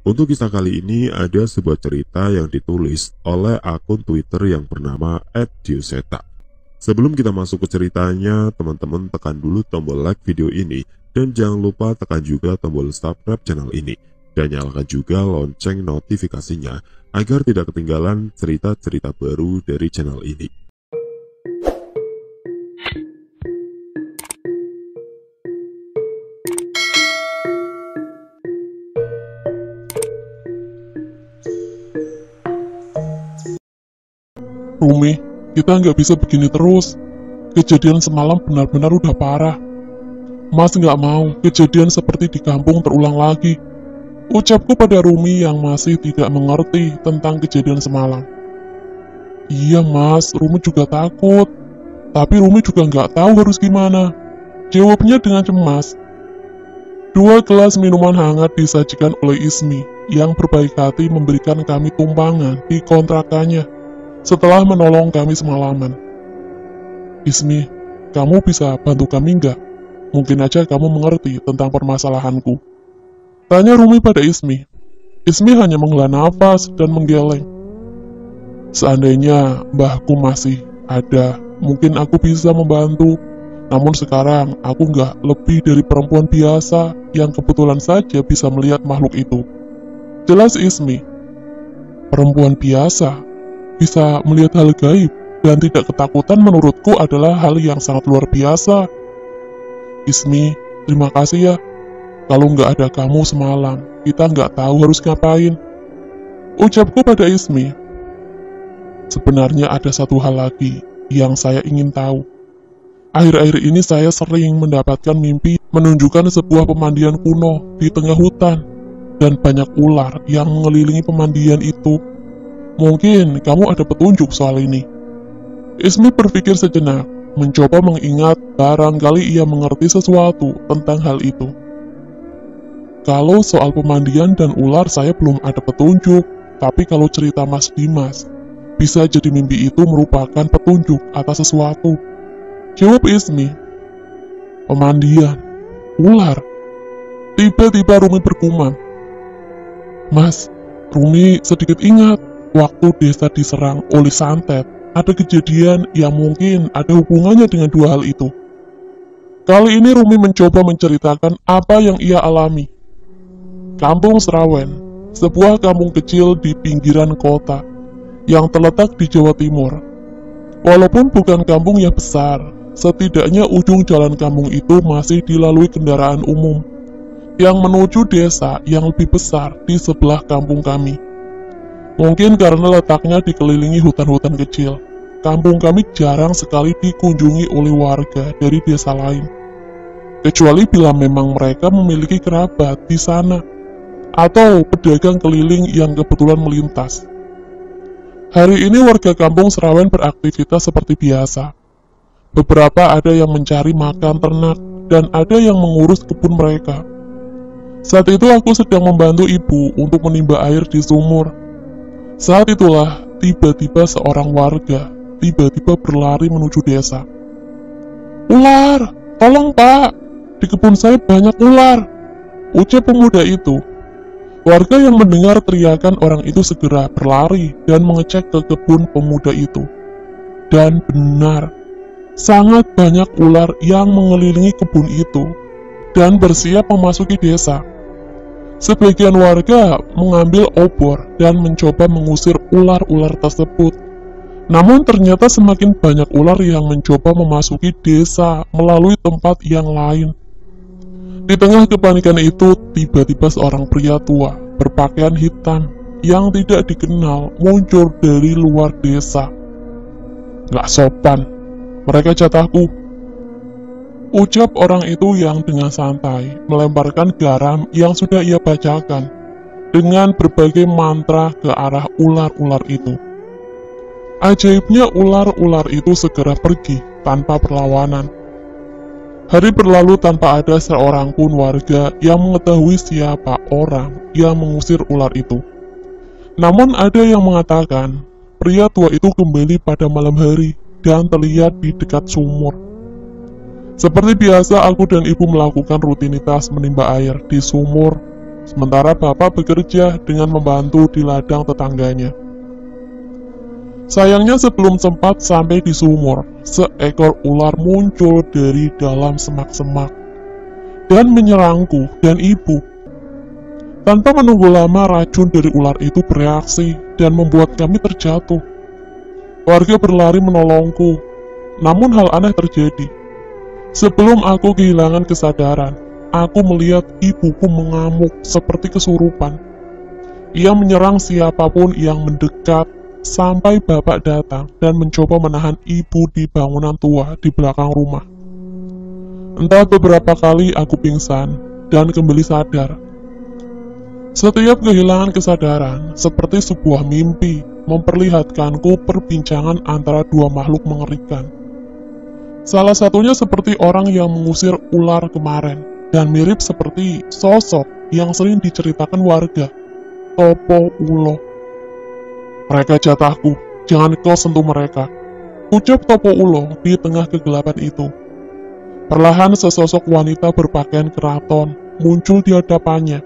Untuk kisah kali ini ada sebuah cerita yang ditulis oleh akun Twitter yang bernama @diuseta. Sebelum kita masuk ke ceritanya, teman-teman tekan dulu tombol like video ini dan jangan lupa tekan juga tombol subscribe channel ini dan nyalakan juga lonceng notifikasinya agar tidak ketinggalan cerita-cerita baru dari channel ini. Rumi, kita nggak bisa begini terus. Kejadian semalam benar-benar udah parah. Mas nggak mau kejadian seperti di kampung terulang lagi. Ucapku pada Rumi yang masih tidak mengerti tentang kejadian semalam. Iya mas, Rumi juga takut. Tapi Rumi juga nggak tahu harus gimana. Jawabnya dengan cemas. 2 gelas minuman hangat disajikan oleh Ismi yang berbaik hati memberikan kami tumpangan di kontrakannya setelah menolong kami semalaman. Ismi, kamu bisa bantu kami nggak? Mungkin aja kamu mengerti tentang permasalahanku. Tanya Rumi pada Ismi. Ismi hanya menghela nafas dan menggeleng. Seandainya mbahku masih ada, mungkin aku bisa membantu. Namun sekarang aku nggak lebih dari perempuan biasa yang kebetulan saja bisa melihat makhluk itu. Jelas Ismi. Perempuan biasa bisa melihat hal gaib dan tidak ketakutan menurutku adalah hal yang sangat luar biasa. Ismi, terima kasih ya. Kalau nggak ada kamu semalam, kita nggak tahu harus ngapain. Ucapku pada Ismi. Sebenarnya ada satu hal lagi yang saya ingin tahu. Akhir-akhir ini saya sering mendapatkan mimpi menunjukkan sebuah pemandian kuno di tengah hutan dan banyak ular yang mengelilingi pemandian itu. Mungkin kamu ada petunjuk soal ini. Ismi berpikir sejenak, mencoba mengingat barangkali ia mengerti sesuatu tentang hal itu. Kalau soal pemandian dan ular saya belum ada petunjuk, tapi kalau cerita Mas Dimas, bisa jadi mimpi itu merupakan petunjuk atas sesuatu. Jawab Ismi. Pemandian, ular. Tiba-tiba Rumi bergumam. Mas, Rumi sedikit ingat. Waktu desa diserang oleh santet, ada kejadian yang mungkin ada hubungannya dengan dua hal itu. Kali ini Rumi mencoba menceritakan apa yang ia alami. Kampung Serawen, sebuah kampung kecil di pinggiran kota, yang terletak di Jawa Timur. Walaupun bukan kampung yang besar, setidaknya ujung jalan kampung itu masih dilalui kendaraan umum, yang menuju desa yang lebih besar di sebelah kampung kami. Mungkin karena letaknya dikelilingi hutan-hutan kecil, kampung kami jarang sekali dikunjungi oleh warga dari desa lain. Kecuali bila memang mereka memiliki kerabat di sana, atau pedagang keliling yang kebetulan melintas. Hari ini warga kampung Serawen beraktivitas seperti biasa. Beberapa ada yang mencari makan ternak, dan ada yang mengurus kebun mereka. Saat itu aku sedang membantu ibu untuk menimba air di sumur. Saat itulah, tiba-tiba seorang warga tiba-tiba berlari menuju desa. Ular! Tolong pak! Di kebun saya banyak ular! Ucap pemuda itu. Warga yang mendengar teriakan orang itu segera berlari dan mengecek ke kebun pemuda itu. Dan benar, sangat banyak ular yang mengelilingi kebun itu dan bersiap memasuki desa. Sebagian warga mengambil obor dan mencoba mengusir ular-ular tersebut. Namun ternyata semakin banyak ular yang mencoba memasuki desa melalui tempat yang lain. Di tengah kepanikan itu, tiba-tiba seorang pria tua berpakaian hitam yang tidak dikenal muncul dari luar desa. Gak sopan, mereka jatahku. Ucap orang itu yang dengan santai melemparkan garam yang sudah ia bacakan dengan berbagai mantra ke arah ular-ular itu. Ajaibnya ular-ular itu segera pergi tanpa perlawanan. Hari berlalu tanpa ada seorang pun warga yang mengetahui siapa orang yang mengusir ular itu. Namun ada yang mengatakan pria tua itu kembali pada malam hari dan terlihat di dekat sumur. Seperti biasa, aku dan ibu melakukan rutinitas menimba air di sumur sementara bapak bekerja dengan membantu di ladang tetangganya. Sayangnya sebelum sempat sampai di sumur, seekor ular muncul dari dalam semak-semak dan menyerangku dan ibu. Tanpa menunggu lama, racun dari ular itu bereaksi dan membuat kami terjatuh. Warga berlari menolongku, namun hal aneh terjadi. Sebelum aku kehilangan kesadaran, aku melihat ibuku mengamuk seperti kesurupan. Ia menyerang siapapun yang mendekat, sampai bapak datang dan mencoba menahan ibu di bangunan tua di belakang rumah. Entah beberapa kali aku pingsan dan kembali sadar. Setiap kehilangan kesadaran, seperti sebuah mimpi, memperlihatkanku perbincangan antara dua makhluk mengerikan. Salah satunya seperti orang yang mengusir ular kemarin, dan mirip seperti sosok yang sering diceritakan warga, Topo Ulo. "Mereka jatahku, jangan kau sentuh mereka," ucap Topo Ulo di tengah kegelapan itu. Perlahan sesosok wanita berpakaian keraton muncul di hadapannya.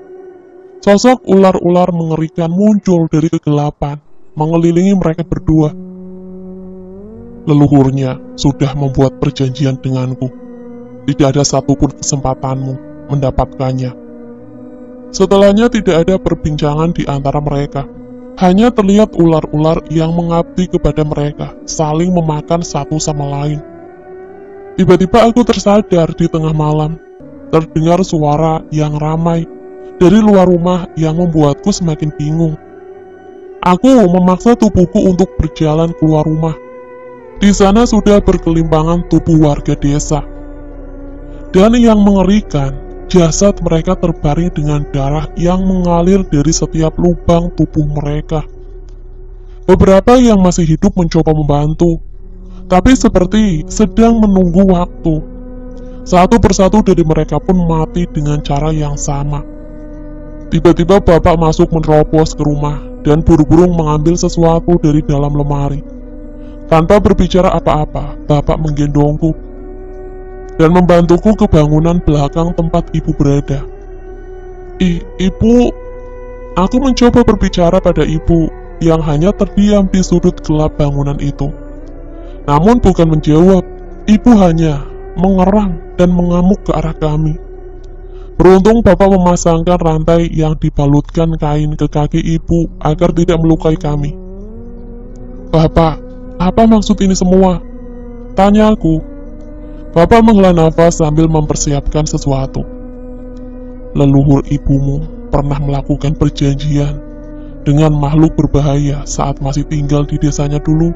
Sosok ular-ular mengerikan muncul dari kegelapan, mengelilingi mereka berdua. "Leluhurnya sudah membuat perjanjian denganku. Tidak ada satupun kesempatanmu mendapatkannya." Setelahnya tidak ada perbincangan di antara mereka. Hanya terlihat ular-ular yang mengabdi kepada mereka, saling memakan satu sama lain. Tiba-tiba aku tersadar di tengah malam. Terdengar suara yang ramai dari luar rumah yang membuatku semakin bingung. Aku memaksa tubuhku untuk berjalan keluar rumah. Di sana sudah berkelimpangan tubuh warga desa. Dan yang mengerikan, jasad mereka terbaring dengan darah yang mengalir dari setiap lubang tubuh mereka. Beberapa yang masih hidup mencoba membantu, tapi seperti sedang menunggu waktu. Satu persatu dari mereka pun mati dengan cara yang sama. Tiba-tiba bapak masuk menerobos ke rumah dan buru-buru mengambil sesuatu dari dalam lemari. Tanpa berbicara apa-apa, bapak menggendongku dan membantuku ke bangunan belakang tempat ibu berada. Ibu, aku mencoba berbicara pada ibu yang hanya terdiam di sudut gelap bangunan itu. Namun bukan menjawab, ibu hanya mengerang dan mengamuk ke arah kami. Beruntung bapak memasangkan rantai yang dibalutkan kain ke kaki ibu agar tidak melukai kami. "Bapak, apa maksud ini semua?" tanya aku. Bapak menghela nafas sambil mempersiapkan sesuatu. "Leluhur ibumu pernah melakukan perjanjian dengan makhluk berbahaya saat masih tinggal di desanya dulu.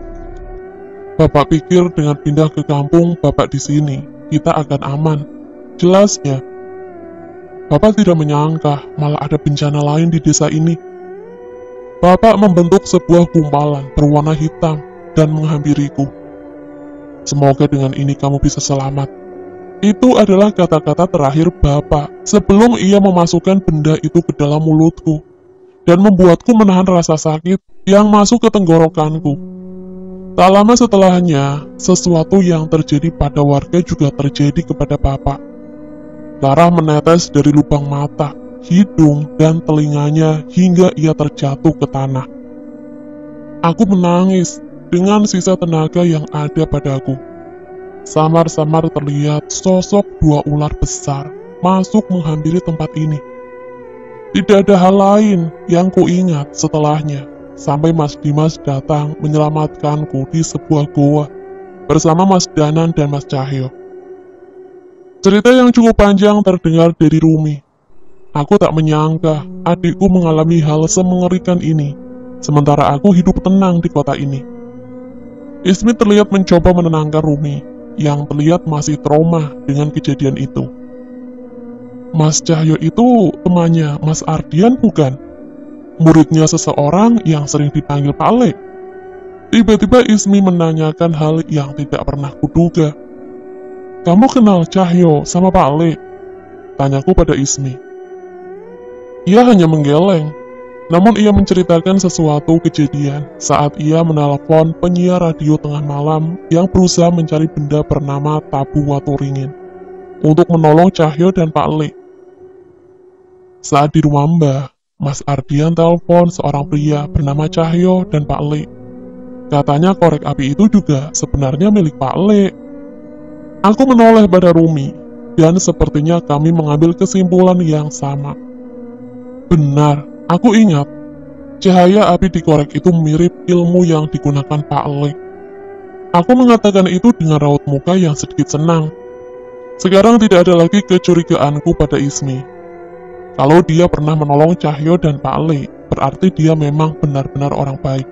Bapak pikir dengan pindah ke kampung bapak di sini, kita akan aman," jelasnya. Bapak tidak menyangka malah ada bencana lain di desa ini. Bapak membentuk sebuah gumpalan berwarna hitam dan menghampiriku. "Semoga dengan ini kamu bisa selamat." Itu adalah kata-kata terakhir bapak sebelum ia memasukkan benda itu ke dalam mulutku dan membuatku menahan rasa sakit yang masuk ke tenggorokanku. Tak lama setelahnya, sesuatu yang terjadi pada warga juga terjadi kepada bapak. Darah menetes dari lubang mata, hidung, dan telinganya hingga ia terjatuh ke tanah. Aku menangis dengan sisa tenaga yang ada padaku. Samar-samar terlihat sosok dua ular besar masuk menghampiri tempat ini. Tidak ada hal lain yang kuingat setelahnya, sampai Mas Dimas datang menyelamatkanku di sebuah goa bersama Mas Danan dan Mas Cahyo. Cerita yang cukup panjang terdengar dari Rumi. Aku tak menyangka adikku mengalami hal semengerikan ini, sementara aku hidup tenang di kota ini. Ismi terlihat mencoba menenangkan Rumi, yang terlihat masih trauma dengan kejadian itu. "Mas Cahyo itu temannya Mas Ardian bukan? Muridnya seseorang yang sering dipanggil Pak Le?" Tiba-tiba Ismi menanyakan hal yang tidak pernah kuduga. "Kamu kenal Cahyo sama Pak Le?" tanyaku pada Ismi. Ia hanya menggeleng, namun ia menceritakan sesuatu kejadian saat ia menelpon penyiar radio tengah malam yang berusaha mencari benda bernama tabu Waturingin untuk menolong Cahyo dan Pak Le. Saat di rumah Mbah, Mas Ardian telepon seorang pria bernama Cahyo dan Pak Le. Katanya korek api itu juga sebenarnya milik Pak Le. Aku menoleh pada Rumi, dan sepertinya kami mengambil kesimpulan yang sama. Benar, aku ingat, cahaya api di korek itu mirip ilmu yang digunakan Pak Le. Aku mengatakan itu dengan raut muka yang sedikit senang. Sekarang tidak ada lagi kecurigaanku pada Ismi. Kalau dia pernah menolong Cahyo dan Pak Le, berarti dia memang benar-benar orang baik.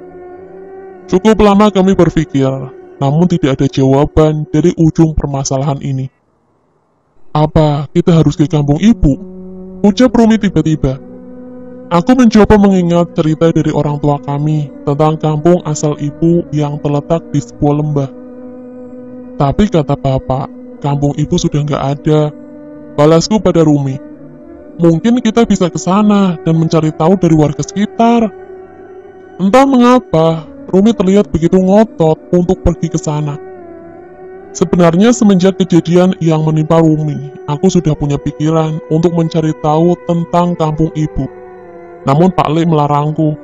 Cukup lama kami berpikir, namun tidak ada jawaban dari ujung permasalahan ini. Apa kita harus ke kampung ibu? Ucap Rumi tiba-tiba. Aku mencoba mengingat cerita dari orang tua kami tentang kampung asal ibu yang terletak di sebuah lembah. Tapi kata bapak, kampung ibu sudah nggak ada. Balasku pada Rumi. Mungkin kita bisa ke sana dan mencari tahu dari warga sekitar. Entah mengapa, Rumi terlihat begitu ngotot untuk pergi ke sana. Sebenarnya semenjak kejadian yang menimpa Rumi, aku sudah punya pikiran untuk mencari tahu tentang kampung ibu. Namun Pak Le melarangku.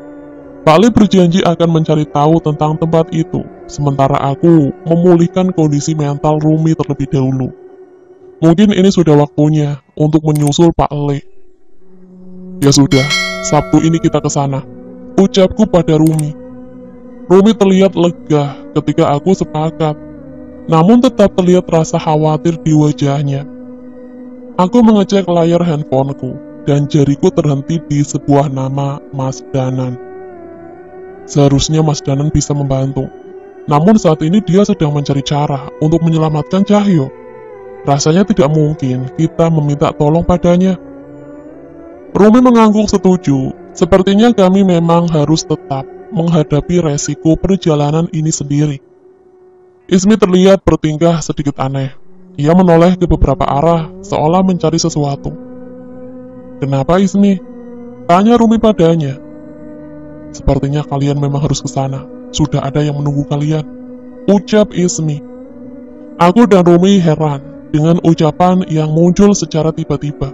Pak Le berjanji akan mencari tahu tentang tempat itu, sementara aku memulihkan kondisi mental Rumi terlebih dahulu. Mungkin ini sudah waktunya untuk menyusul Pak Le. Ya sudah, Sabtu ini kita ke sana, ucapku pada Rumi. Rumi terlihat lega ketika aku sepakat, namun tetap terlihat rasa khawatir di wajahnya. Aku mengecek layar handphoneku, dan jariku terhenti di sebuah nama Mas Danan. Seharusnya Mas Danan bisa membantu, namun saat ini dia sedang mencari cara untuk menyelamatkan Cahyo. Rasanya tidak mungkin kita meminta tolong padanya. Rumi mengangguk setuju. Sepertinya kami memang harus tetap menghadapi resiko perjalanan ini sendiri. Ismi terlihat bertingkah sedikit aneh. Ia menoleh ke beberapa arah, seolah mencari sesuatu. Kenapa Ismi? Tanya Rumi padanya. Sepertinya kalian memang harus ke sana. Sudah ada yang menunggu kalian, ucap Ismi. Aku dan Rumi heran dengan ucapan yang muncul secara tiba-tiba.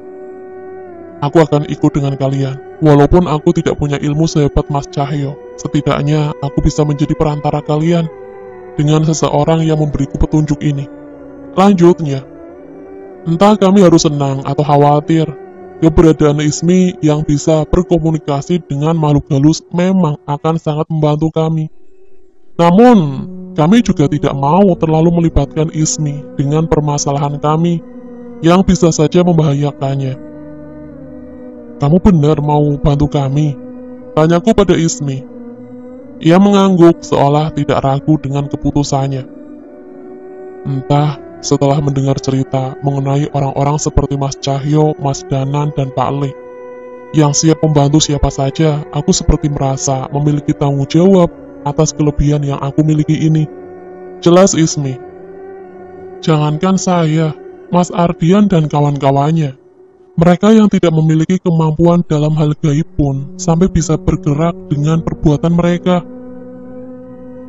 Aku akan ikut dengan kalian, walaupun aku tidak punya ilmu sehebat Mas Cahyo. Setidaknya aku bisa menjadi perantara kalian dengan seseorang yang memberiku petunjuk ini. Lanjutnya, entah kami harus senang atau khawatir, keberadaan Ismi yang bisa berkomunikasi dengan makhluk halus memang akan sangat membantu kami. Namun, kami juga tidak mau terlalu melibatkan Ismi dengan permasalahan kami yang bisa saja membahayakannya. Kamu benar mau bantu kami? Tanyaku pada Ismi. Ia mengangguk seolah tidak ragu dengan keputusannya. Entah, setelah mendengar cerita mengenai orang-orang seperti Mas Cahyo, Mas Danan, dan Pak Le, yang siap membantu siapa saja, aku seperti merasa memiliki tanggung jawab atas kelebihan yang aku miliki ini. Jelas Ismi. Jangankan saya, Mas Ardian dan kawan-kawannya. Mereka yang tidak memiliki kemampuan dalam hal gaib pun sampai bisa bergerak dengan perbuatan mereka.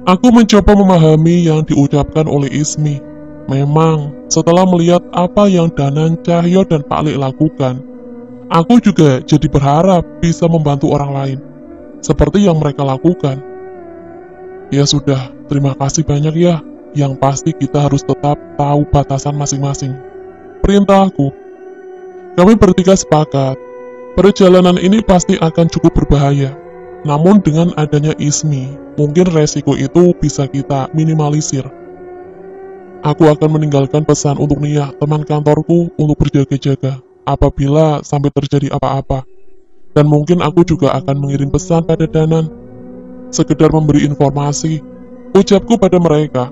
Aku mencoba memahami yang diucapkan oleh Ismi. Memang, setelah melihat apa yang Danan, Cahyo, dan Pak Le lakukan, aku juga jadi berharap bisa membantu orang lain, seperti yang mereka lakukan. Ya sudah, terima kasih banyak ya. Yang pasti kita harus tetap tahu batasan masing-masing. Perintahku. Kami bertiga sepakat, perjalanan ini pasti akan cukup berbahaya. Namun dengan adanya Ismi, mungkin resiko itu bisa kita minimalisir. Aku akan meninggalkan pesan untuk Nia, teman kantorku, untuk berjaga-jaga apabila sampai terjadi apa-apa. Dan mungkin aku juga akan mengirim pesan pada Danan, sekedar memberi informasi, ucapku pada mereka.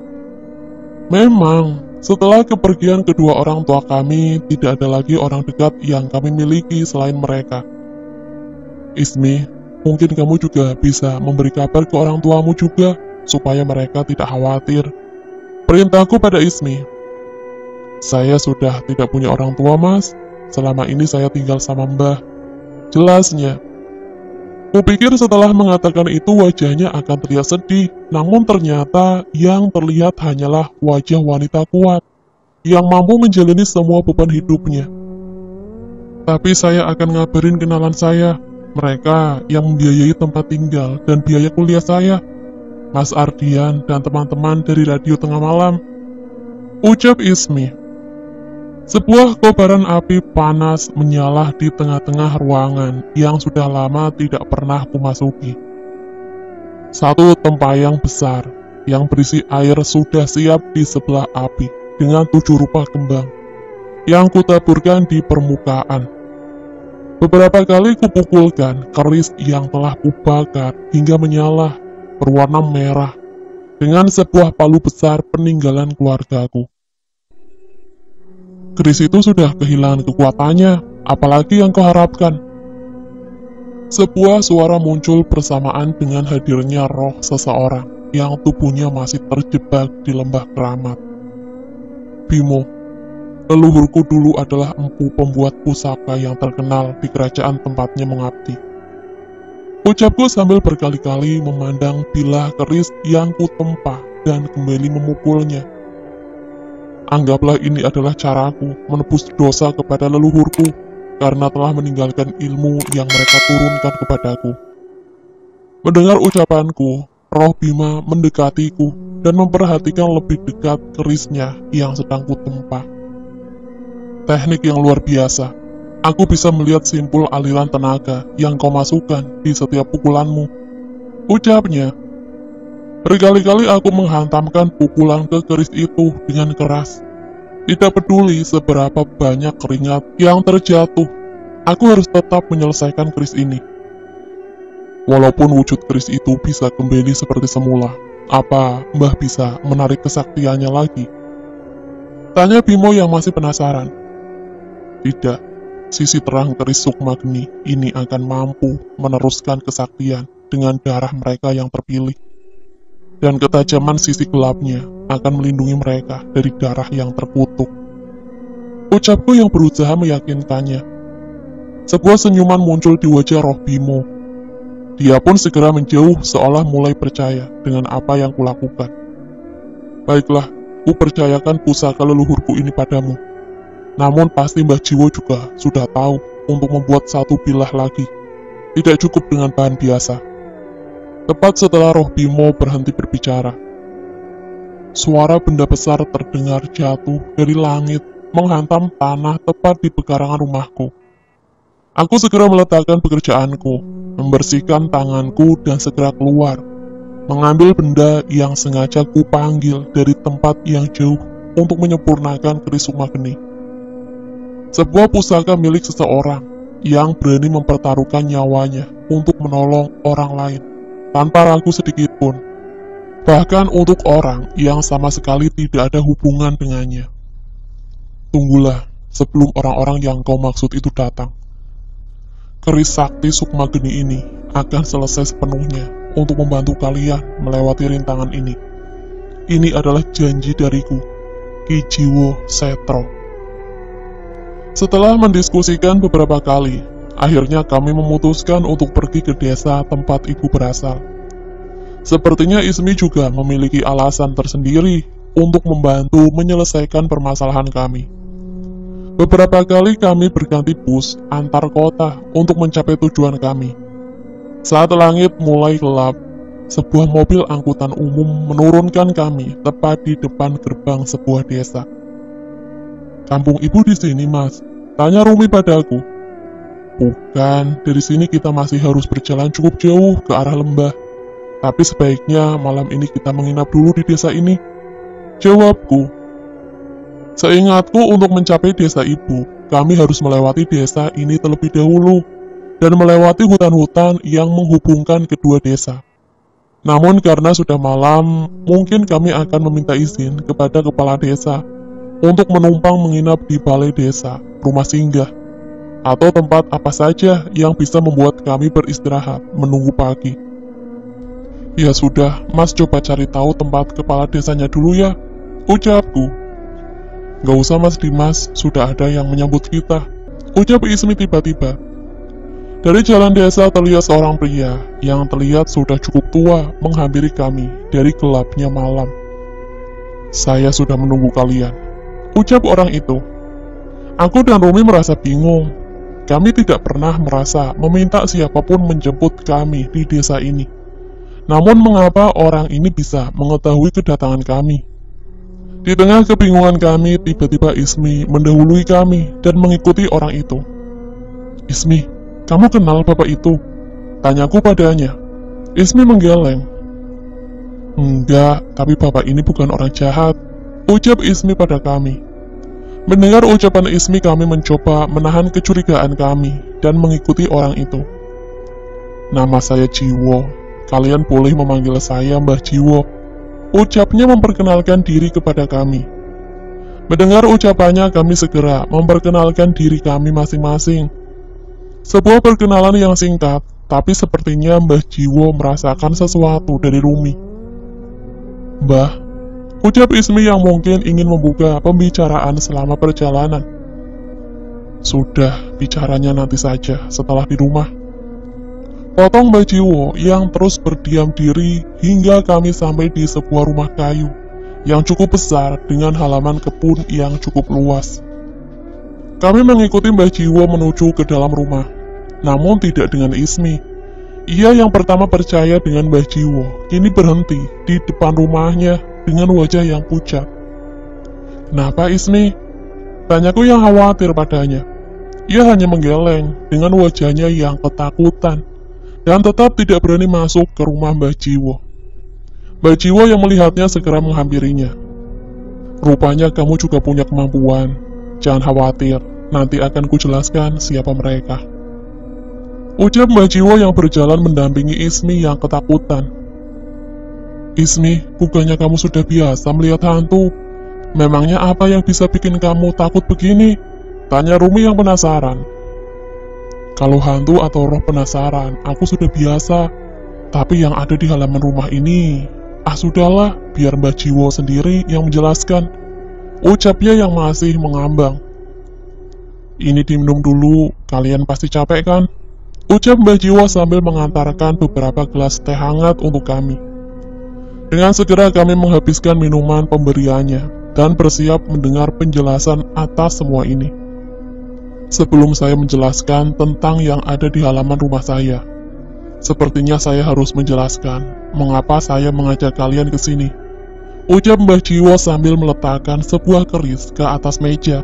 Memang, setelah kepergian kedua orang tua kami, tidak ada lagi orang dekat yang kami miliki selain mereka. Ismi, mungkin kamu juga bisa memberi kabar ke orang tuamu juga, supaya mereka tidak khawatir. Perintahku pada Ismi. Saya sudah tidak punya orang tua, Mas. Selama ini saya tinggal sama Mbah. Jelasnya. Kupikir setelah mengatakan itu wajahnya akan terlihat sedih, namun ternyata yang terlihat hanyalah wajah wanita kuat, yang mampu menjalani semua beban hidupnya. Tapi saya akan ngabarin kenalan saya, mereka yang membiayai tempat tinggal dan biaya kuliah saya, Mas Ardian dan teman-teman dari Radio Tengah Malam, ucap Ismi. Sebuah kobaran api panas menyala di tengah-tengah ruangan yang sudah lama tidak pernah kumasuki. Satu tempayan besar yang berisi air sudah siap di sebelah api dengan 7 rupa kembang yang kutaburkan di permukaan. Beberapa kali kupukulkan keris yang telah kubakar hingga menyala berwarna merah dengan sebuah palu besar peninggalan keluargaku. Keris itu sudah kehilangan kekuatannya, apalagi yang kau harapkan? Sebuah suara muncul bersamaan dengan hadirnya roh seseorang yang tubuhnya masih terjebak di lembah keramat. Bimo, leluhurku dulu adalah empu pembuat pusaka yang terkenal di kerajaan tempatnya mengabdi. Ucapku sambil berkali-kali memandang bilah keris yang kutempa dan kembali memukulnya. Anggaplah ini adalah caraku menebus dosa kepada leluhurku karena telah meninggalkan ilmu yang mereka turunkan kepadaku. Mendengar ucapanku, roh Bima mendekatiku dan memperhatikan lebih dekat kerisnya yang sedang kutempa. Teknik yang luar biasa. Aku bisa melihat simpul aliran tenaga yang kau masukkan di setiap pukulanmu, ucapnya. Berkali-kali aku menghantamkan pukulan ke keris itu dengan keras. Tidak peduli seberapa banyak keringat yang terjatuh, aku harus tetap menyelesaikan keris ini. Walaupun wujud keris itu bisa kembali seperti semula, apa Mbah bisa menarik kesaktiannya lagi? Tanya Bimo yang masih penasaran. Tidak, sisi terang keris Sukmageni ini akan mampu meneruskan kesaktian dengan darah mereka yang terpilih. Dan ketajaman sisi gelapnya akan melindungi mereka dari darah yang terkutuk. Ucapku yang berusaha meyakinkannya. Sebuah senyuman muncul di wajah roh Bimo. Dia pun segera menjauh seolah mulai percaya dengan apa yang kulakukan. Baiklah, ku percayakan pusaka leluhurku ini padamu. Namun pasti Mbah Jiwo juga sudah tahu untuk membuat satu bilah lagi. Tidak cukup dengan bahan biasa. Tepat setelah roh Bimo berhenti berbicara, suara benda besar terdengar jatuh dari langit, menghantam tanah tepat di pekarangan rumahku. Aku segera meletakkan pekerjaanku, membersihkan tanganku dan segera keluar, mengambil benda yang sengaja kupanggil dari tempat yang jauh untuk menyempurnakan keris Sukmageni. Sebuah pusaka milik seseorang yang berani mempertaruhkan nyawanya untuk menolong orang lain. Tanpa ragu sedikit pun, bahkan untuk orang yang sama sekali tidak ada hubungan dengannya. Tunggulah sebelum orang-orang yang kau maksud itu datang. Keris sakti Sukmageni ini akan selesai sepenuhnya untuk membantu kalian melewati rintangan ini. Ini adalah janji dariku, Ki Jiwo Setro. Setelah mendiskusikan beberapa kali, akhirnya kami memutuskan untuk pergi ke desa tempat ibu berasal. Sepertinya Ismi juga memiliki alasan tersendiri untuk membantu menyelesaikan permasalahan kami. Beberapa kali kami berganti bus antar kota untuk mencapai tujuan kami. Saat langit mulai gelap, sebuah mobil angkutan umum menurunkan kami tepat di depan gerbang sebuah desa. "Kampung ibu di sini, Mas?" tanya Rumi padaku. "Bukan, dari sini kita masih harus berjalan cukup jauh ke arah lembah. Tapi sebaiknya malam ini kita menginap dulu di desa ini," jawabku. Seingatku untuk mencapai desa ibu, kami harus melewati desa ini terlebih dahulu, dan melewati hutan-hutan yang menghubungkan kedua desa. Namun karena sudah malam, mungkin kami akan meminta izin kepada kepala desa untuk menumpang menginap di balai desa, rumah singgah, atau tempat apa saja yang bisa membuat kami beristirahat menunggu pagi. "Ya sudah, Mas coba cari tahu tempat kepala desanya dulu ya," ucapku. "Gak usah Mas Dimas, sudah ada yang menyambut kita," ucap Ismi tiba-tiba. Dari jalan desa terlihat seorang pria yang terlihat sudah cukup tua menghampiri kami dari gelapnya malam. "Saya sudah menunggu kalian," ucap orang itu. Aku dan Rumi merasa bingung. kami tidak pernah merasa meminta siapapun menjemput kami di desa ini. Namun mengapa orang ini bisa mengetahui kedatangan kami? Di tengah kebingungan kami, tiba-tiba Ismi mendahului kami dan mengikuti orang itu. "Ismi, kamu kenal bapak itu?" tanyaku padanya. Ismi menggeleng. "Enggak, tapi bapak ini bukan orang jahat," ucap Ismi pada kami. Mendengar ucapan Ismi, kami mencoba menahan kecurigaan kami dan mengikuti orang itu. "Nama saya Jiwo, kalian boleh memanggil saya Mbah Jiwo," ucapnya memperkenalkan diri kepada kami. Mendengar ucapannya, kami segera memperkenalkan diri kami masing-masing. Sebuah perkenalan yang singkat, tapi sepertinya Mbah Jiwo merasakan sesuatu dari Rumi. "Mbah," ucap Ismi yang mungkin ingin membuka pembicaraan selama perjalanan. "Sudah, bicaranya nanti saja setelah di rumah," potong Mbah Jiwo yang terus berdiam diri hingga kami sampai di sebuah rumah kayu yang cukup besar dengan halaman kebun yang cukup luas. Kami mengikuti Mbah Jiwo menuju ke dalam rumah, namun tidak dengan Ismi. Ia yang pertama percaya dengan Mbah Jiwo, kini berhenti di depan rumahnya dengan wajah yang pucat. "Kenapa Ismi?" tanyaku yang khawatir padanya. Ia hanya menggeleng dengan wajahnya yang ketakutan dan tetap tidak berani masuk ke rumah Mbah Jiwo. Mbah Jiwo yang melihatnya segera menghampirinya. "Rupanya kamu juga punya kemampuan. Jangan khawatir, nanti akan kujelaskan siapa mereka," ucap Mbah Jiwo yang berjalan mendampingi Ismi yang ketakutan. "Ismi, bukannya kamu sudah biasa melihat hantu? Memangnya apa yang bisa bikin kamu takut begini?" tanya Rumi yang penasaran. "Kalau hantu atau roh penasaran, aku sudah biasa. Tapi yang ada di halaman rumah ini, sudahlah, biar Mbah Jiwo sendiri yang menjelaskan," ucapnya yang masih mengambang. "Ini diminum dulu, kalian pasti capek kan?" ucap Mbah Jiwo sambil mengantarkan beberapa gelas teh hangat untuk kami. Dengan segera kami menghabiskan minuman pemberiannya dan bersiap mendengar penjelasan atas semua ini. Sebelum saya menjelaskan tentang yang ada di halaman rumah saya, sepertinya saya harus menjelaskan mengapa saya mengajak kalian ke sini, ucap Mbah Jiwo sambil meletakkan sebuah keris ke atas meja.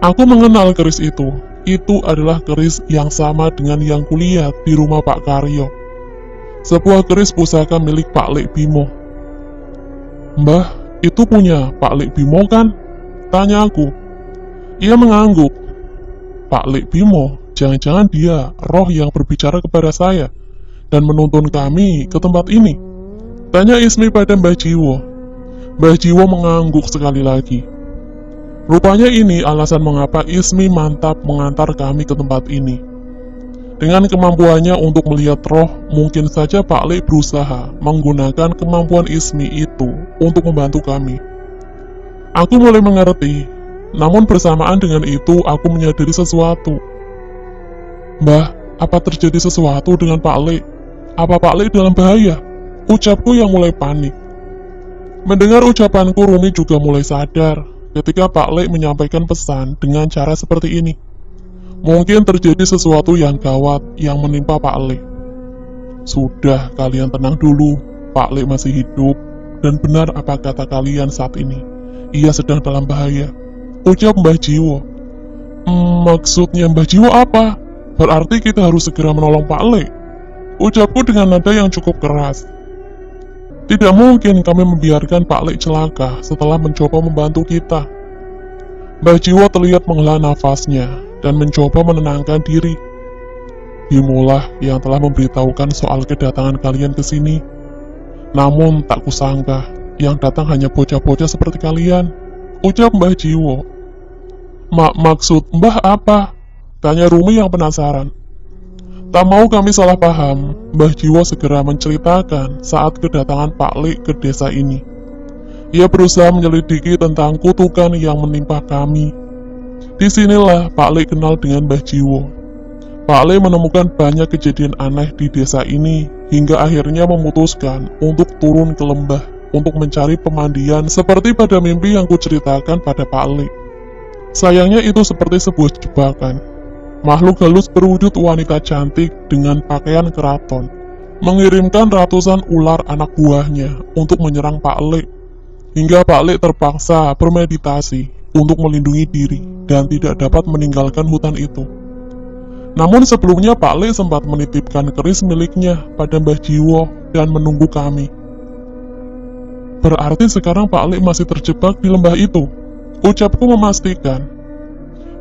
Aku mengenal keris itu. Itu adalah keris yang sama dengan yang kulihat di rumah Pak Karyo. Sebuah keris pusaka milik Pak Lek Bimo. "Mbah, itu punya Pak Lek Bimo kan?" tanya aku. Ia mengangguk. "Pak Lek Bimo, jangan-jangan dia roh yang berbicara kepada saya dan menuntun kami ke tempat ini?" tanya Ismi pada Mbah Jiwo. Mbah Jiwo mengangguk sekali lagi. Rupanya ini alasan mengapa Ismi mantap mengantar kami ke tempat ini. Dengan kemampuannya untuk melihat roh, mungkin saja Pak Lek berusaha menggunakan kemampuan Ismi itu untuk membantu kami. Aku mulai mengerti, namun bersamaan dengan itu aku menyadari sesuatu. "Mbah, apa terjadi sesuatu dengan Pak Lek? Apa Pak Lek dalam bahaya?" ucapku yang mulai panik. Mendengar ucapanku, Rumi juga mulai sadar ketika Pak Lek menyampaikan pesan dengan cara seperti ini. Mungkin terjadi sesuatu yang gawat yang menimpa Pak Lek. "Sudah, kalian tenang dulu. Pak Lek masih hidup, dan benar apa kata kalian saat ini. Ia sedang dalam bahaya," ucap Mbah Jiwo. Maksudnya Mbah Jiwo apa? Berarti kita harus segera menolong Pak Lek," ucapku dengan nada yang cukup keras. Tidak mungkin kami membiarkan Pak Lek celaka setelah mencoba membantu kita. Mbah Jiwo terlihat menghela nafasnya dan mencoba menenangkan diri. "Bimolah yang telah memberitahukan soal kedatangan kalian ke sini. Namun tak kusangka yang datang hanya bocah-bocah seperti kalian," ucap Mbah Jiwo. Maksud Mbah apa?" tanya Rumi yang penasaran. Tak mau kami salah paham, Mbah Jiwo segera menceritakan saat kedatangan Pak Lek ke desa ini. Ia berusaha menyelidiki tentang kutukan yang menimpa kami. Disinilah Pak Lek kenal dengan Mbah Jiwo. Pak Lek menemukan banyak kejadian aneh di desa ini, hingga akhirnya memutuskan untuk turun ke lembah untuk mencari pemandian seperti pada mimpi yang kuceritakan pada Pak Lek. Sayangnya itu seperti sebuah jebakan. makhluk halus berwujud wanita cantik dengan pakaian keraton, mengirimkan ratusan ular anak buahnya untuk menyerang Pak Le, hingga Pak Le terpaksa bermeditasi untuk melindungi diri dan tidak dapat meninggalkan hutan itu. Namun sebelumnya Pak Le sempat menitipkan keris miliknya pada Mbah Jiwo dan menunggu kami. Berarti sekarang Pak Le masih terjebak di lembah itu, ucapku memastikan.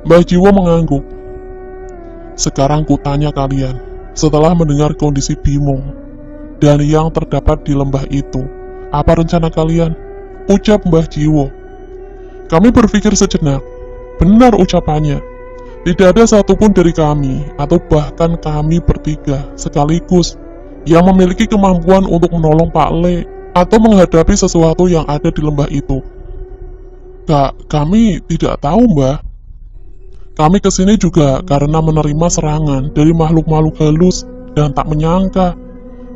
Mbah Jiwo mengangguk. Sekarang kutanya kalian, setelah mendengar kondisi Bimo dan yang terdapat di lembah itu, apa rencana kalian? Ucap Mbah Jiwo. Kami berpikir sejenak. Benar ucapannya. Tidak ada satupun dari kami, atau bahkan kami bertiga sekaligus, yang memiliki kemampuan untuk menolong Pak Le, atau menghadapi sesuatu yang ada di lembah itu. Kami tidak tahu, Mbah. Kami kesini juga karena menerima serangan dari makhluk-makhluk halus, dan tak menyangka,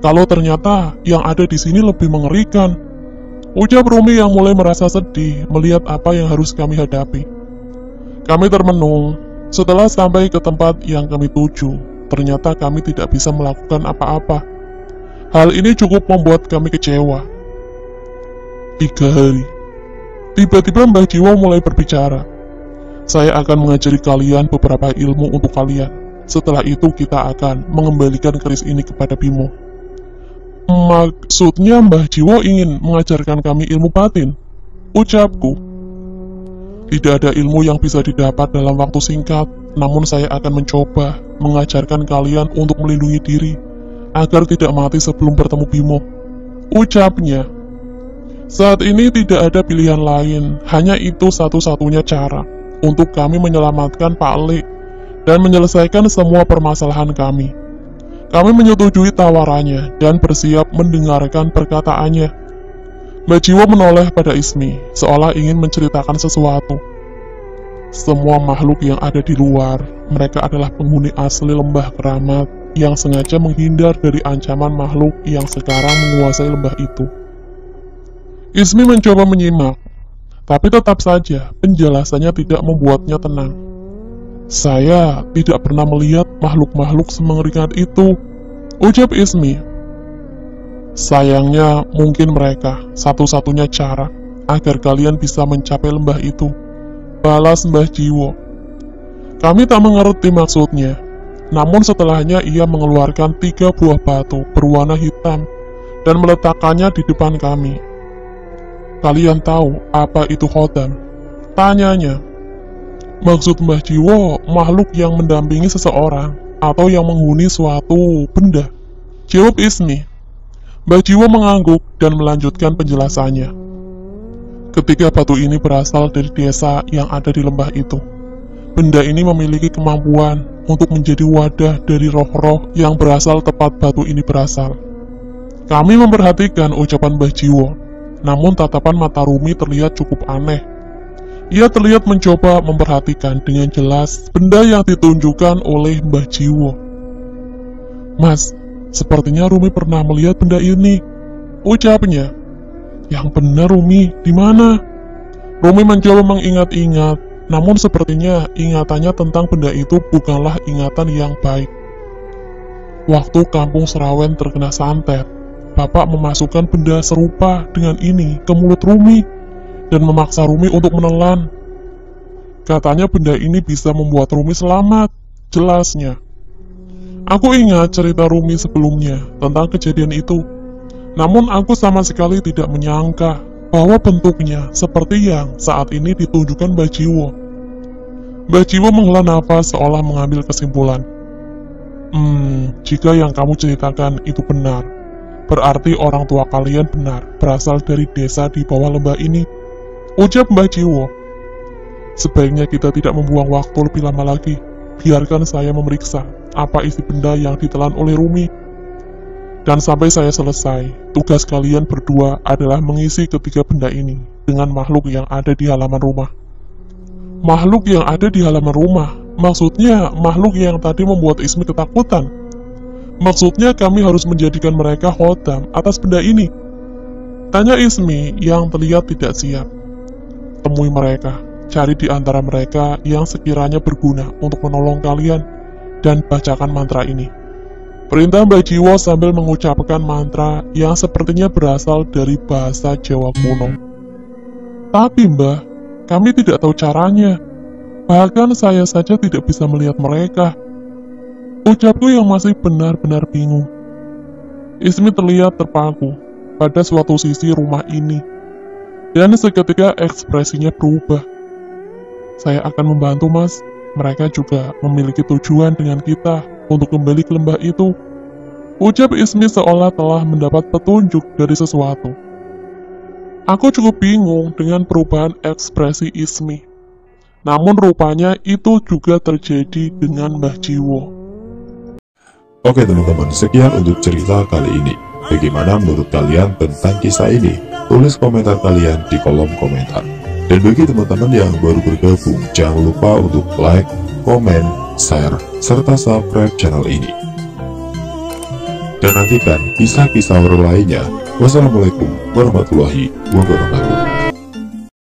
kalau ternyata yang ada di sini lebih mengerikan. Ucap Rumi yang mulai merasa sedih melihat apa yang harus kami hadapi. Kami termenung. Setelah sampai ke tempat yang kami tuju, ternyata kami tidak bisa melakukan apa-apa. Hal ini cukup membuat kami kecewa. 3 hari. Tiba-tiba Mbah Jiwo mulai berbicara. Saya akan mengajari kalian beberapa ilmu untuk kalian. Setelah itu kita akan mengembalikan keris ini kepada Bimo. Maksudnya Mbah Jiwo ingin mengajarkan kami ilmu batin? Ucapku. Tidak ada ilmu yang bisa didapat dalam waktu singkat, namun saya akan mencoba mengajarkan kalian untuk melindungi diri, agar tidak mati sebelum bertemu Bimo. Ucapnya. Saat ini tidak ada pilihan lain, hanya itu satu-satunya cara untuk kami menyelamatkan Pak Le dan menyelesaikan semua permasalahan kami. Kami menyetujui tawarannya dan bersiap mendengarkan perkataannya. Mbah Jiwo menoleh pada Ismi, seolah ingin menceritakan sesuatu. Semua makhluk yang ada di luar, mereka adalah penghuni asli lembah keramat yang sengaja menghindar dari ancaman makhluk yang sekarang menguasai lembah itu. Ismi mencoba menyimak, tapi tetap saja penjelasannya tidak membuatnya tenang. Saya tidak pernah melihat makhluk-makhluk semengerikan itu, ucap Ismi. Sayangnya, mungkin mereka satu-satunya cara agar kalian bisa mencapai lembah itu, balas Mbah Jiwo. Kami tak mengerti maksudnya, namun setelahnya ia mengeluarkan 3 buah batu berwarna hitam dan meletakkannya di depan kami. Kalian tahu apa itu Khodam? Tanyanya. Maksud Mbah Jiwo, makhluk yang mendampingi seseorang atau yang menghuni suatu benda, jawab Ismi. Mbah Jiwo mengangguk dan melanjutkan penjelasannya. Ketiga batu ini berasal dari desa yang ada di lembah itu. Benda ini memiliki kemampuan untuk menjadi wadah dari roh-roh yang berasal tepat batu ini berasal. Kami memperhatikan ucapan Mbah Jiwo, namun tatapan mata Rumi terlihat cukup aneh. Ia terlihat mencoba memperhatikan dengan jelas benda yang ditunjukkan oleh Mbah Jiwo. Mas, sepertinya Rumi pernah melihat benda ini, ucapnya. Yang benar Rumi, di mana? Rumi mencoba mengingat-ingat, namun sepertinya ingatannya tentang benda itu bukanlah ingatan yang baik. Waktu kampung Serawen terkena santet, Bapak memasukkan benda serupa dengan ini ke mulut Rumi dan memaksa Rumi untuk menelan. Katanya benda ini bisa membuat Rumi selamat, jelasnya. Aku ingat cerita Rumi sebelumnya tentang kejadian itu, namun aku sama sekali tidak menyangka bahwa bentuknya seperti yang saat ini ditunjukkan Mbah Jiwo. Mbah Jiwo menghela nafas seolah mengambil kesimpulan. Jika yang kamu ceritakan itu benar, berarti orang tua kalian benar berasal dari desa di bawah lembah ini, ucap Mbah Jiwo. Sebaiknya kita tidak membuang waktu lebih lama lagi. Biarkan saya memeriksa apa isi benda yang ditelan oleh Rumi. Dan sampai saya selesai, tugas kalian berdua adalah mengisi ketiga benda ini dengan makhluk yang ada di halaman rumah. Makhluk yang ada di halaman rumah? Maksudnya makhluk yang tadi membuat Ismi ketakutan? Maksudnya kami harus menjadikan mereka khodam atas benda ini? Tanya Ismi yang terlihat tidak siap. Temui mereka. Cari di antara mereka yang sekiranya berguna untuk menolong kalian dan bacakan mantra ini. Perintah Mbah Jiwo sambil mengucapkan mantra yang sepertinya berasal dari bahasa Jawa kuno. Tapi Mbah, kami tidak tahu caranya. Bahkan saya saja tidak bisa melihat mereka. Ucapku yang masih benar-benar bingung. Ismi terlihat terpaku pada suatu sisi rumah ini. Dan seketika ekspresinya berubah. Saya akan membantu Mas. Mereka juga memiliki tujuan dengan kita untuk kembali ke lembah itu. Ucap Ismi seolah telah mendapat petunjuk dari sesuatu. Aku cukup bingung dengan perubahan ekspresi Ismi. Namun rupanya itu juga terjadi dengan Mbah Jiwo. Oke teman-teman, sekian untuk cerita kali ini. Bagaimana menurut kalian tentang kisah ini? Tulis komentar kalian di kolom komentar. Dan bagi teman-teman yang baru bergabung, jangan lupa untuk like, komen, share, serta subscribe channel ini. Dan nantikan kisah-kisah horor lainnya. Wassalamualaikum warahmatullahi wabarakatuh.